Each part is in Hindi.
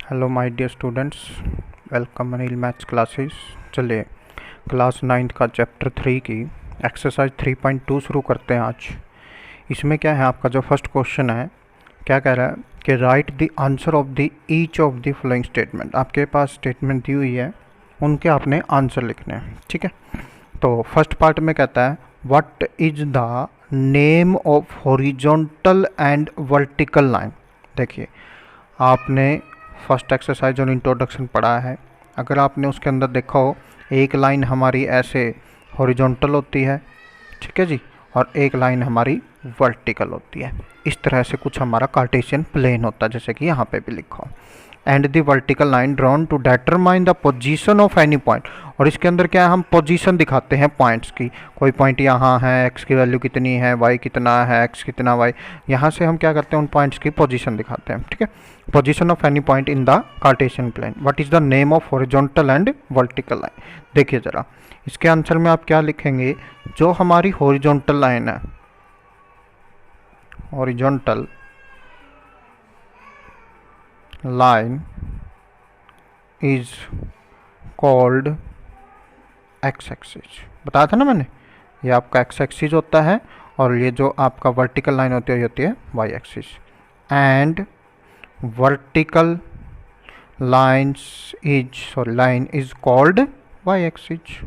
Hello my dear students, welcome Anil maths classes. चलिए क्लास 9 का चैप्टर 3 की एक्सरसाइज 3.2 शुरू करते हैं आज। इसमें क्या है, आपका जो फर्स्ट क्वेश्चन है क्या कह रहा है कि right the answer of the each of the following statement. आपके पास स्टेटमेंट दी हुई है, उनके आपने आंसर लिखने हैं। ठीक है, तो फर्स्ट पार्ट में कहता है what is the name of horizontal and vertical line. देखिए, आपने फर्स्ट एक्सरसाइज और इंट्रोडक्शन पढ़ा है। अगर आपने उसके अंदर देखा हो, एक लाइन हमारी ऐसे हॉरिजॉन्टल होती है, ठीक है जी, और एक लाइन हमारी वर्टिकल होती है। इस तरह से कुछ हमारा कार्टेशियन प्लेन होता है, जैसे कि यहाँ पे भी लिखा हो। And the vertical line drawn to determine the position of any point. और इसके अंदर क्या है, हम पोजीशन दिखाते हैं पॉइंट्स की। कोई पॉइंट यहाँ है, एक्स की वैल्यू कितनी है, वाई कितना है, एक्स कितना वाई, यहाँ से हम क्या करते हैं, उन पॉइंट्स की पोजीशन दिखाते हैं। ठीक है, position of any point in the Cartesian plane. What is the name of horizontal and vertical line. देखिए ज़रा, इसके आंसर में आप क्या लिखेंगे, जो हमारी हॉरिजॉन्टल लाइन है, horizontal line is called x axis. बताया था ना मैंने, ये आपका एक्स एक्सिस होता है और ये जो आपका वर्टिकल लाइन होती है ये होती है y axis. And vertical line is called y axis.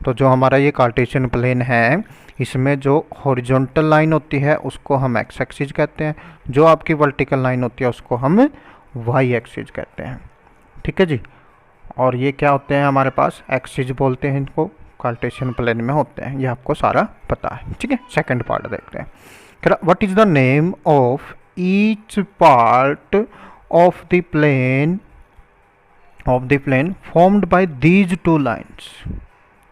तो जो हमारा ये कार्टेशियन प्लेन है, इसमें जो हॉरिजॉन्टल लाइन होती है उसको हम एक्स एक्सिस कहते हैं, जो आपकी वर्टिकल लाइन होती है उसको हम वाई एक्सिस कहते हैं। ठीक है जी, और ये क्या होते हैं हमारे पास, एक्सिस बोलते हैं इनको, कार्टेशियन प्लेन में होते हैं। ये आपको सारा पता है। ठीक है, सेकंड पार्ट देखते हैं। What is the name of each part of the plane formed by these two lines.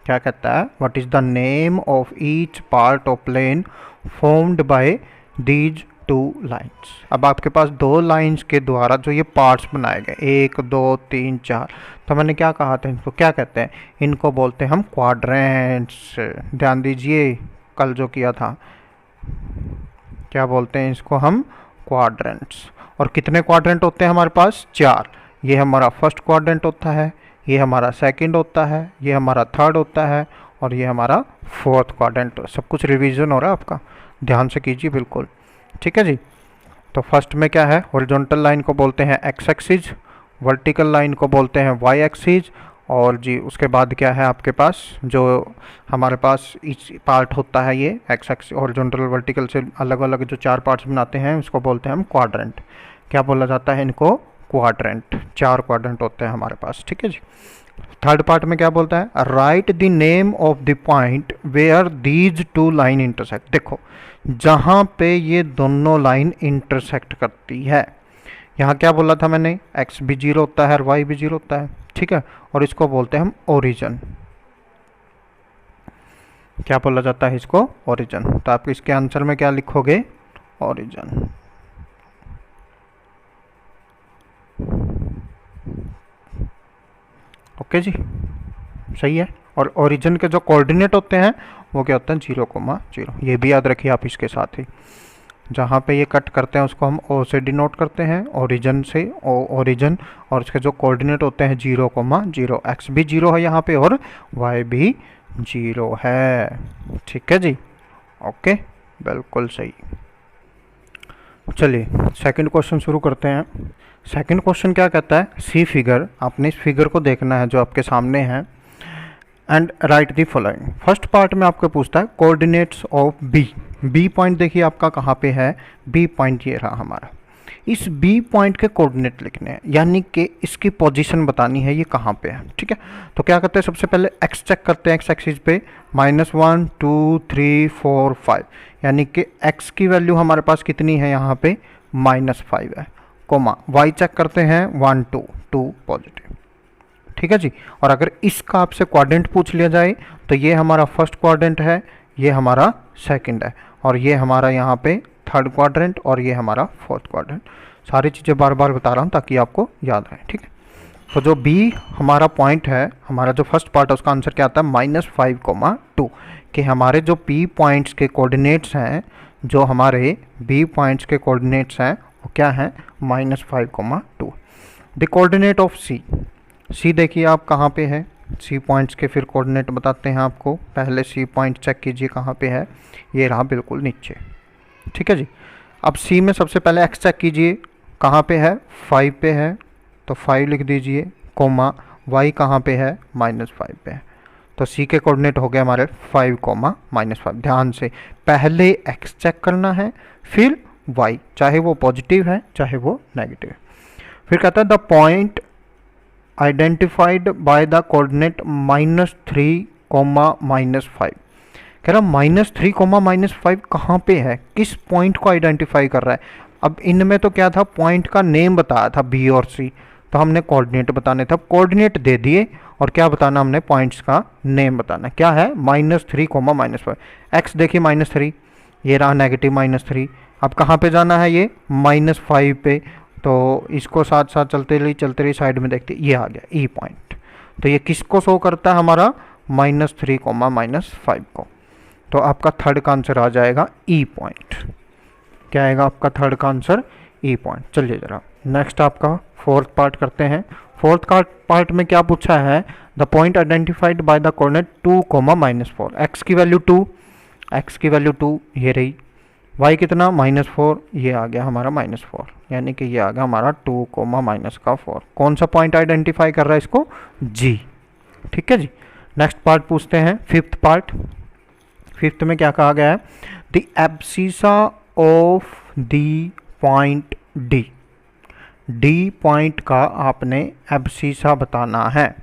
क्या कहता है, what is the name of each part of plane formed by these two lines. अब आपके पास दो लाइन्स के द्वारा जो ये पार्ट्स बनाए गए, 1 2 3 4, तो मैंने क्या कहा था, इनको क्या कहते हैं, इनको बोलते हैं हम क्वाड्रेंट्स। ध्यान दीजिए, कल जो किया था, क्या बोलते हैं इसको हम, क्वाड्रेंट्स। और कितने क्वाड्रेंट होते हैं हमारे पास, 4। ये हमारा फर्स्ट क्वाड्रेंट होता है, ये हमारा सेकंड होता है, ये हमारा थर्ड होता है, और ये हमारा फोर्थ क्वाड्रेंट। सब कुछ रिवीजन हो रहा है आपका, ध्यान से कीजिए बिल्कुल। ठीक है जी, तो फर्स्ट में क्या है, हॉरिजॉन्टल लाइन को बोलते हैं एक्स एक्सिस, वर्टिकल लाइन को बोलते हैं वाई एक्सिस, और जी उसके बाद क्या है आपके पास, जो हमारे पास इस पार्ट होता है ये एक्स एक्सिस हॉरिजॉन्टल वर्टिकल से अलग अलग जो 4 पार्ट्स बनाते हैं, उसको बोलते हैं हम क्वाड्रेंट। क्या बोला जाता है इनको, क्वाड्रेंट। 4 क्वाड्रेंट होते हैं हमारे पास। ठीक है जी, थर्ड पार्ट में क्या बोलता है, write the name of the point where these two line intersect. देखो, जहाँ पे ये दोनों लाइन इंटरसेक्ट करती है, यहाँ क्या बोला था मैंने, एक्स भी 0 होता है और वाई भी 0 होता है। ठीक है, और इसको बोलते हैं हम ओरिजिन। क्या बोला जाता है इसको, ओरिजिन। तो आप इसके आंसर में क्या लिखोगे, ओरिजिन। ओके जी, सही है। और ओरिजिन के जो कोऑर्डिनेट होते हैं वो क्या होते हैं, 0,0। ये भी याद रखिए आप इसके साथ ही। जहाँ पे ये कट करते हैं उसको हम ओ से डिनोट करते हैं, ओरिजिन से, ओरिजिन। और इसके जो कोऑर्डिनेट होते हैं 0,0, एक्स भी 0 है यहाँ पे और वाई भी 0 है। ठीक है जी, ओके, बिल्कुल सही। चलिए सेकंड क्वेश्चन शुरू करते हैं। सेकंड क्वेश्चन क्या कहता है, सी फिगर। आपने इस फिगर को देखना है जो आपके सामने है, and write the following. First part में आपको पूछता है coordinates of B. B point देखिए आपका कहाँ पे है, बी पॉइंट ये रहा हमारा। इस बी पॉइंट के कोऑर्डिनेट लिखने हैं, यानी कि इसकी पोजीशन बतानी है ये कहाँ पे है। ठीक है, तो क्या करते हैं, सबसे पहले एक्स चेक करते हैं, एक्स एक्सिस पे -1 2 3 4 5, यानी कि एक्स की वैल्यू हमारे पास कितनी है यहाँ पे, -5 है, कोमा। वाई चेक करते हैं 1 2 2 पॉजिटिव। ठीक है जी, और अगर इसका आपसे क्वाड्रेंट पूछ लिया जाए तो ये हमारा फर्स्ट क्वाड्रेंट है, ये हमारा सेकंड है, और ये हमारा यहाँ पे थर्ड क्वाड्रेंट, और ये हमारा फोर्थ क्वाड्रेंट। सारी चीज़ें बार बार बता रहा हूँ ताकि आपको याद रहे। ठीक है, तो जो बी हमारा पॉइंट है, हमारा जो फर्स्ट पार्ट है, उसका आंसर क्या आता है, -5,2। कि हमारे जो पी पॉइंट्स के कोऑर्डिनेट्स हैं, जो हमारे बी पॉइंट्स के कोऑर्डिनेट्स हैं वो क्या हैं, -5, 2। द कोऑर्डिनेट ऑफ सी, सी देखिए आप कहाँ पे है, सी पॉइंट्स के फिर कोऑर्डिनेट बताते हैं आपको। पहले सी पॉइंट चेक कीजिए कहाँ पे है, ये रहा बिल्कुल नीचे, ठीक है जी। अब सी में सबसे पहले एक्स चेक कीजिए कहाँ पे है, 5 पे है, तो 5 लिख दीजिए, कोमा वाई कहाँ पे है, -5 पे है। तो सी के कोऑर्डिनेट हो गए हमारे 5, -5। ध्यान से पहले एक्स चेक करना है फिर वाई, चाहे वो पॉजिटिव है चाहे वो नेगेटिव है। फिर कहता है the point identified by the coordinate -3, -5। कह रहा -3, -5 कहाँ पे है, किस पॉइंट को आइडेंटिफाई कर रहा है। अब इनमें तो क्या था, पॉइंट का नेम बताया था बी और सी, तो हमने कोऑर्डिनेट बताने थे। अब कोऑर्डिनेट दे दिए और क्या बताना हमने, पॉइंट्स का नेम बताना। क्या है, -3, -5। एक्स देखिए -3, ये रहा नेगेटिव -3। अब कहाँ पे जाना है, ये -5 पे, तो इसको साथ साथ चलते रही साइड में देखते, ये आ गया ई पॉइंट। तो ये किसको शो करता है, हमारा -3, -5 को। तो आपका थर्ड का आंसर आ जाएगा ई पॉइंट। क्या आएगा आपका थर्ड का आंसर, ई पॉइंट। चलिए जरा नेक्स्ट आपका फोर्थ पार्ट करते हैं। फोर्थ पार्ट में क्या पूछा है, the point identified by the coordinate 2, -4। X की वैल्यू 2, एक्स की वैल्यू 2 ये रही, वाई कितना -4, ये आ गया हमारा -4, यानी कि ये आ गया हमारा 2, -4। कौन सा पॉइंट आइडेंटिफाई कर रहा है इसको, जी, ठीक है जी। नेक्स्ट पार्ट पूछते हैं, फिफ्थ पार्ट। फिफ्थ में क्या कहा गया है, the abscissa of the point D. D point का आपने एब्सिसा बताना है।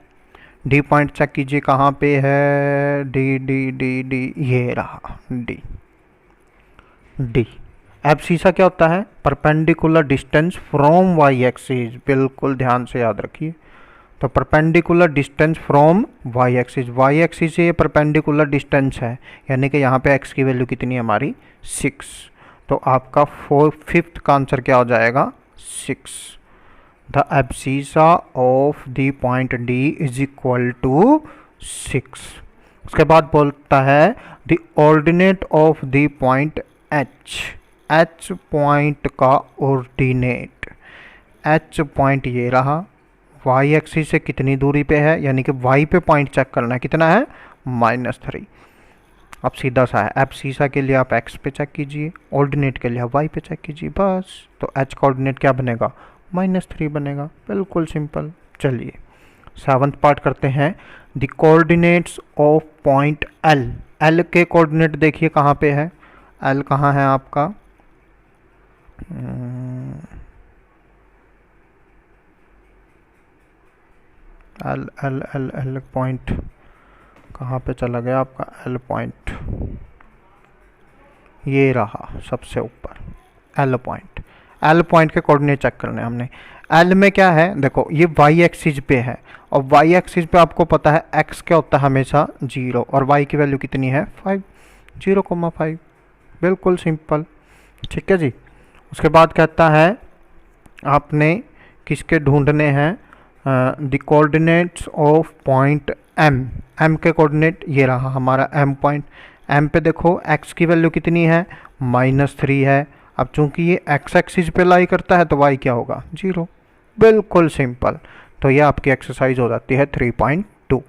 डी पॉइंट चेक कीजिए कहाँ पे है, डी डी डी डी, ये रहा डी। डी एब्सिसा क्या होता है, perpendicular distance from y axis. बिल्कुल ध्यान से याद रखिए, तो perpendicular distance from y axis, y axis से ये परपेंडिकुलर डिस्टेंस है, यानी कि यहाँ पे एक्स की वैल्यू कितनी है हमारी 6। तो आपका फिफ्थ का आंसर क्या हो जाएगा, 6। The abscissa of the point D is equal to 6। उसके बाद बोलता है the ordinate of the point H. H point का ऑर्डिनेट, एच पॉइंट ये रहा, वाई एक्सिस से कितनी दूरी पे है, यानी कि वाई पे पॉइंट चेक करना है, कितना है -3। अब सीधा सा है, एब्सिसा के लिए आप एक्स पे चेक कीजिए, ऑर्डिनेट के लिए आप वाई पे चेक कीजिए, बस। तो एच का ऑर्डिनेट क्या बनेगा, -3 बनेगा, बिल्कुल सिंपल। चलिए सेवंथ पार्ट करते हैं, the coordinates of point L. L के कोऑर्डिनेट देखिए कहाँ पे है, एल कहाँ है आपका, L L L L point कहाँ पे चला गया आपका, एल पॉइंट ये रहा सबसे ऊपर, एल पॉइंट। एल पॉइंट के कोऑर्डिनेट चेक करने हमने। एल में क्या है, देखो ये वाई एक्सिस पे है, और वाई एक्सिस पे आपको पता है एक्स क्या होता है हमेशा 0, और वाई की वैल्यू कितनी है 5, 0,5, बिल्कुल सिंपल, ठीक है जी। उसके बाद कहता है आपने किसके ढूंढने हैं, the coordinates of point M. M के कोऑर्डिनेट ये रहा हमारा एम पॉइंट। एम पे देखो एक्स की वैल्यू कितनी है, -3 है। अब चूंकि ये एक्स एक्सिस पे लाई करता है तो वाई क्या होगा 0, बिल्कुल सिंपल। तो ये आपकी एक्सरसाइज हो जाती है 3.2।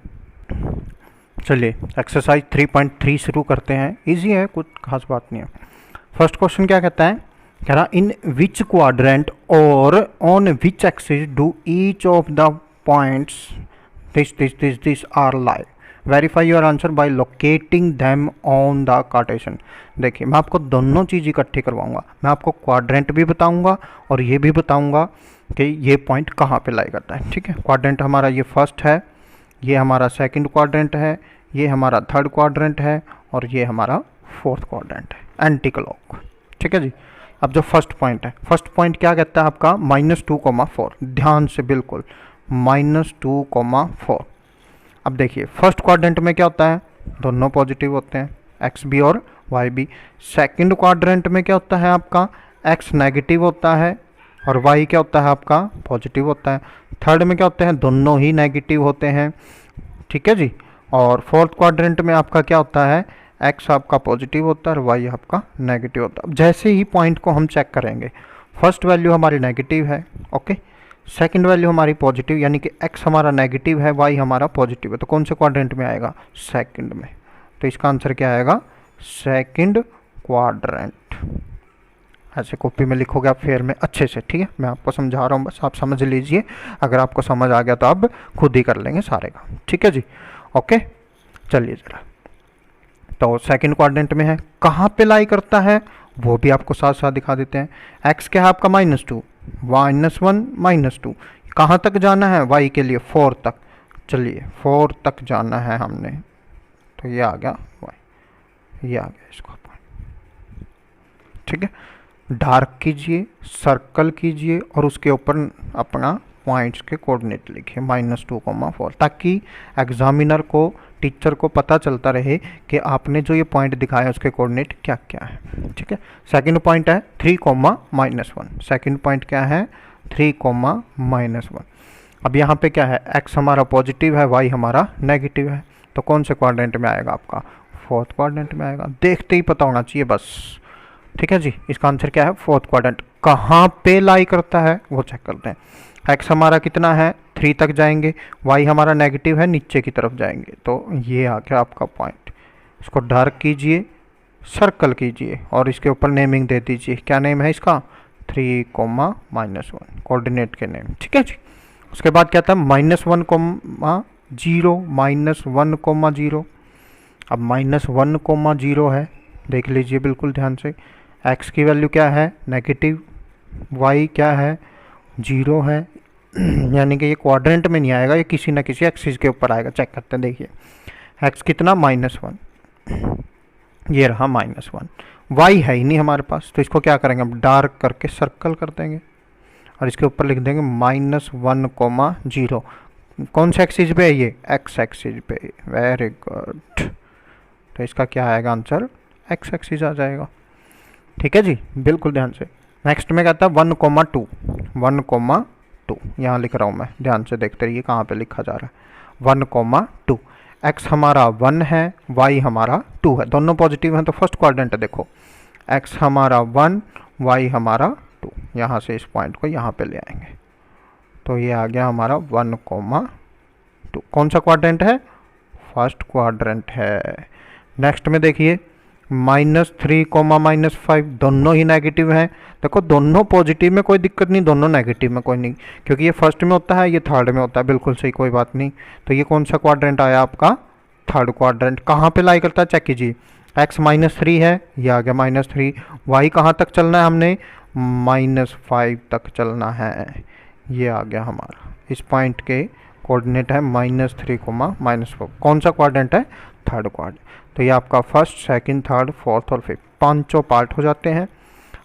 चलिए एक्सरसाइज 3.3 शुरू करते हैं, इजी है, कुछ खास बात नहीं है। फर्स्ट क्वेश्चन क्या कहता है, कह रहा इन विच क्वाड्रेंट और on which axis do each of the points this are lie, verify your answer by locating them on the Cartesian. देखिए मैं आपको दोनों चीज़ इकट्ठी करवाऊंगा, मैं आपको क्वाड्रेंट भी बताऊंगा और ये भी बताऊंगा कि ये पॉइंट कहाँ पे लाई करता है, ठीक है। क्वाड्रेंट हमारा ये फर्स्ट है, ये हमारा सेकंड क्वाड्रेंट है, ये हमारा थर्ड क्वाड्रेंट है, और ये हमारा फोर्थ क्वाड्रेंट है, एंटी क्लॉक, ठीक है जी। अब जो फर्स्ट पॉइंट है, फर्स्ट पॉइंट क्या कहता है आपका -2,4, ध्यान से बिल्कुल -2,4। अब देखिए फर्स्ट क्वाड्रेंट में क्या होता है, दोनों पॉजिटिव होते हैं, एक्स भी और वाई भी। सेकंड क्वाड्रेंट में क्या होता है आपका, एक्स नेगेटिव होता है और वाई क्या होता है आपका पॉजिटिव होता है। थर्ड में क्या होते हैं, दोनों ही नेगेटिव होते हैं, ठीक है जी। और फोर्थ क्वाड्रेंट में आपका क्या होता है, एक्स आपका पॉजिटिव होता है और वाई आपका नेगेटिव होता है। अब जैसे ही पॉइंट को हम चेक करेंगे, फर्स्ट वैल्यू हमारी नेगेटिव है, ओके, सेकंड वैल्यू हमारी पॉजिटिव, यानी कि x हमारा नेगेटिव है, y हमारा पॉजिटिव है, तो कौन से क्वाड्रेंट में आएगा? सेकंड में। तो इसका आंसर क्या आएगा? Second quadrant. ऐसे कॉपी में लिखोगे आप फेयर में अच्छे से, ठीक है, मैं आपको समझा रहा हूँ, बस आप समझ लीजिए। अगर आपको समझ आ गया तो आप खुद ही कर लेंगे सारे काम, ठीक है जी, ओके। चलिए जरा, तो सेकंड क्वाड्रेंट में है, कहाँ पे लाई करता है वो भी आपको साथ साथ दिखा देते हैं। x क्या है आपका? -2, -1 -2, कहाँ तक जाना है y के लिए? 4 तक। चलिए 4 तक जाना है हमने, तो ये आ गया y, ये आ गया इसको, ठीक है। डार्क कीजिए, सर्कल कीजिए और उसके ऊपर अपना पॉइंट्स के कोऑर्डिनेट लिखिए -2,4, ताकि एग्जामिनर को, टीचर को पता चलता रहे कि आपने जो ये पॉइंट दिखाया उसके कोऑर्डिनेट क्या क्या है, ठीक है। सेकंड पॉइंट है 3,-1, सेकंड पॉइंट क्या है? 3,-1। अब यहाँ पे क्या है? x हमारा पॉजिटिव है, y हमारा नेगेटिव है, तो कौन से क्वाड्रेंट में आएगा आपका? फोर्थ क्वाड्रेंट में आएगा। देखते ही पता होना चाहिए बस, ठीक है जी। इसका आंसर क्या है? Fourth quadrant. कहाँ पे लाई करता है वो चेक करते हैं। x हमारा कितना है? 3 तक जाएंगे, y हमारा नेगेटिव है, नीचे की तरफ जाएंगे, तो ये आ गया आपका पॉइंट। इसको डार्क कीजिए, सर्कल कीजिए और इसके ऊपर नेमिंग दे दीजिए। क्या नेम है इसका? 3,-1 कोऑर्डिनेट के नेम, ठीक है जी। उसके बाद क्या था? -1,0, -1,0। अब -1,0 है, देख लीजिए बिल्कुल ध्यान से। x की वैल्यू क्या है? नेगेटिव, y क्या है? 0 है, यानी कि ये क्वाड्रेंट में नहीं आएगा, ये किसी ना किसी एक्सिस के ऊपर आएगा। चेक करते हैं, देखिए x कितना? -1, ये रहा -1। y है ही नहीं हमारे पास, तो इसको क्या करेंगे? हम डार्क करके सर्कल कर देंगे और इसके ऊपर लिख देंगे -1,0। कौन से एक्सिस पे है ये? x एक्सिस पे। वेरी गुड, तो इसका क्या आएगा आंसर? x एक्सिस आ जाएगा, ठीक है जी, बिल्कुल ध्यान से। नेक्स्ट में कहता है 1,2, 1,2 यहाँ लिख रहा हूँ मैं, ध्यान से देखते रहिए कहाँ पे लिखा जा रहा है। 1,2, x हमारा 1 है, y हमारा 2 है, दोनों पॉजिटिव हैं, तो फर्स्ट क्वाड्रेंट है। देखो x हमारा 1, y हमारा 2, यहाँ से इस पॉइंट को यहाँ पे ले आएंगे, तो ये आ गया हमारा 1,2। कौन सा क्वाड्रेंट है? फर्स्ट क्वाड्रेंट है। नेक्स्ट में देखिए -3, -5, दोनों ही नेगेटिव हैं। देखो दोनों पॉजिटिव में कोई दिक्कत नहीं, दोनों नेगेटिव में कोई नहीं, क्योंकि ये फर्स्ट में होता है, ये थर्ड में होता है, बिल्कुल सही, कोई बात नहीं। तो ये कौन सा क्वाड्रेंट आया आपका? Third quadrant. कहाँ पे लाई करता है? चेक कीजिए, x -3 है, ये आ गया -3। y कहाँ तक चलना है हमने? -5 तक चलना है, ये आ गया हमारा। इस पॉइंट के कोऑर्डिनेट है -3, -4। कौन सा क्वाड्रेंट है? Third quadrant. तो ये आपका फर्स्ट, सेकंड, थर्ड, फोर्थ और फिफ्थ, पांचों पार्ट हो जाते हैं।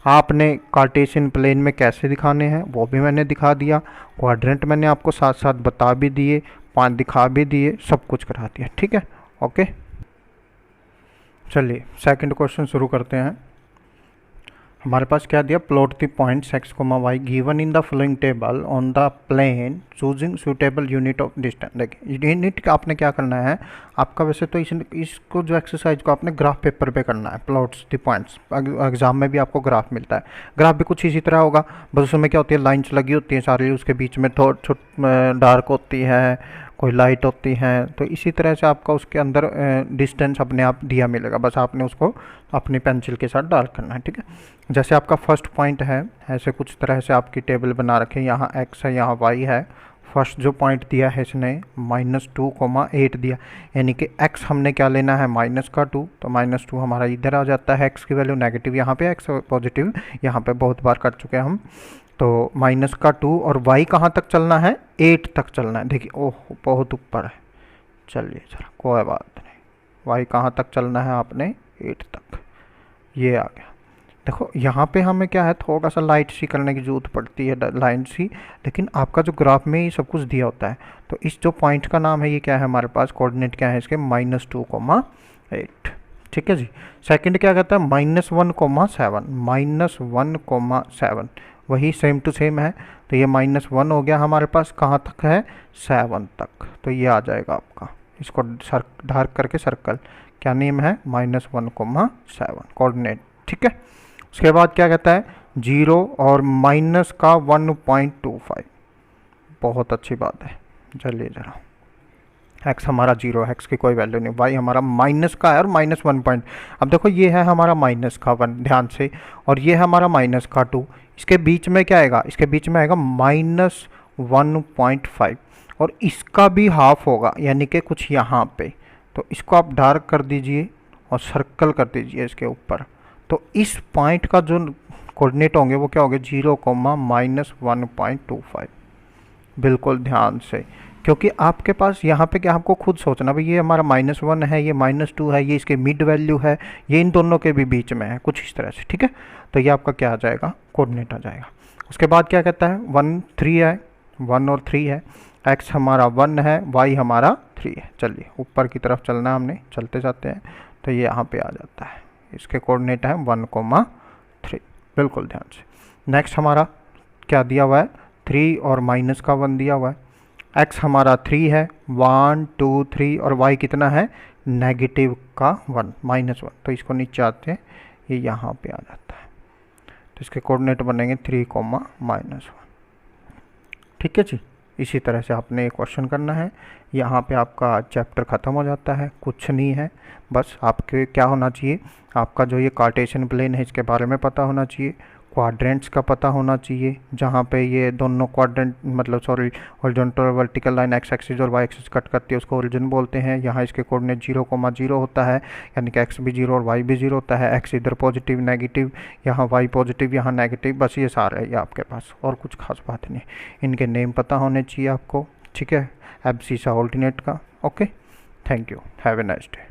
आपने कार्टेशियन प्लेन में कैसे दिखाने हैं वो भी मैंने दिखा दिया, क्वाड्रेंट मैंने आपको साथ साथ बता भी दिए, 5 दिखा भी दिए, सब कुछ करा दिया, ठीक है, ओके। चलिए सेकंड क्वेश्चन शुरू करते हैं। हमारे पास क्या दिया? Plot the points x, y given in the following table on the plane choosing suitable unit of distance. देखिए यूनिट का आपने क्या करना है, आपका वैसे तो इसको जो एक्सरसाइज को आपने ग्राफ पेपर पे करना है। प्लॉट्स द पॉइंट्स, एग्जाम में भी आपको ग्राफ मिलता है, ग्राफ भी कुछ इसी तरह होगा, बस उसमें क्या होती है, लाइन्स लगी होती हैं सारी, उसके बीच में थोड़ा डार्क होती है, कोई लाइट होती हैं, तो इसी तरह से आपका उसके अंदर डिस्टेंस अपने आप दिया मिलेगा, बस आपने उसको अपनी पेंसिल के साथ डार्क करना है, ठीक है। जैसे आपका फर्स्ट पॉइंट है, ऐसे कुछ तरह से आपकी टेबल बना रखें, यहाँ x है, यहाँ y है। फर्स्ट जो पॉइंट दिया है इसने -2,8 दिया, यानी कि x हमने क्या लेना है? -2, तो -2 हमारा इधर आ जाता है, x की वैल्यू नेगेटिव यहाँ पे, x पॉजिटिव यहाँ पे, बहुत बार कर चुके हैं हम। तो -2 और y कहाँ तक चलना है? 8 तक चलना है। देखिए ओह बहुत ऊपर है, चलिए चलो कोई बात नहीं, y कहाँ तक चलना है आपने? 8 तक, ये आ गया। देखो यहाँ पे हमें क्या है, थोड़ा सा लाइट सी करने की जरूरत पड़ती है, लाइन सी, लेकिन आपका जो ग्राफ में ये सब कुछ दिया होता है। तो इस जो पॉइंट का नाम है, ये क्या है हमारे पास? कोऑर्डिनेट क्या है इसके? -2,8, ठीक है जी। सेकंड क्या कहता है? -1,7, -1,7, वही सेम टू सेम है, तो ये -1 हो गया हमारे पास, कहाँ तक है? 7 तक, तो ये आ जाएगा आपका। इसको डार्क करके सर्कल, क्या नेम है? -1,7 कोऑर्डिनेट, ठीक है। उसके बाद क्या कहता है? 0 और माइनस का 1.25। बहुत अच्छी बात है। चलिए जरा, x हमारा 0, x की कोई वैल्यू नहीं, y हमारा माइनस का है और माइनस 1 पॉइंट। अब देखो ये है हमारा माइनस का 1, ध्यान से, और ये है हमारा माइनस का 2। इसके बीच में क्या आएगा? इसके बीच में आएगा माइनस 1.5, और इसका भी हाफ होगा, यानी कि कुछ यहाँ पे। तो इसको आप डार्क कर दीजिए और सर्कल कर दीजिए इसके ऊपर। तो इस पॉइंट का जो कोऑर्डिनेट होंगे वो क्या होंगे? 0, माइनस 1.25। बिल्कुल ध्यान से, क्योंकि आपके पास यहाँ पे क्या, आपको खुद सोचना भाई ये हमारा -1 है, ये -2 है, ये इसके मिड वैल्यू है, ये इन दोनों के भी बीच में है, कुछ इस तरह से, ठीक है। तो ये आपका क्या आ जाएगा? कोऑर्डिनेट आ जाएगा। उसके बाद क्या कहता है? 1, 3 है, 1 और 3 है, x हमारा 1 है, y हमारा 3 है। चलिए ऊपर की तरफ चलना है हमने, चलते जाते हैं। तो ये यहाँ पे आ जाता है, इसके कोऑर्डिनेट है 1,3। बिल्कुल ध्यान से। नेक्स्ट हमारा क्या दिया हुआ है? 3 और माइनस का 1 दिया हुआ है। x हमारा 3 है, 1, 2, 3, और y कितना है? नेगेटिव का 1, -1। तो इसको नीचे आते हैं, ये यहाँ पे आ जाता है। तो इसके कोऑर्डिनेट बनेंगे 3, -1। ठीक है जी। इसी तरह से आपने एक क्वेश्चन करना है। यहाँ पे आपका चैप्टर ख़त्म हो जाता है, कुछ नहीं है। बस आपके क्या होना चाहिए? आपका जो ये कार्टेशियन प्लेन है इसके बारे में पता होना चाहिए, क्वाड्रेंट्स का पता होना चाहिए, जहाँ पे ये दोनों क्वाड्रेंट मतलब सॉरी हॉरिजॉन्टल और वर्टिकल लाइन x एक्सिस और y एक्सिस कट करती है, उसको ओरिजिन बोलते हैं। यहाँ इसके कोऑर्डिनेट 0,0 होता है, यानी कि x भी 0 और y भी 0 होता है। x इधर पॉजिटिव नेगेटिव, यहाँ y पॉजिटिव यहाँ नेगेटिव, बस ये सारा है ये आपके पास, और कुछ खास बात नहीं। इनके नेम पता होने चाहिए आपको, ठीक है, एब्सिसा ऑल्टरनेट का। Okay, thank you, have a nice day.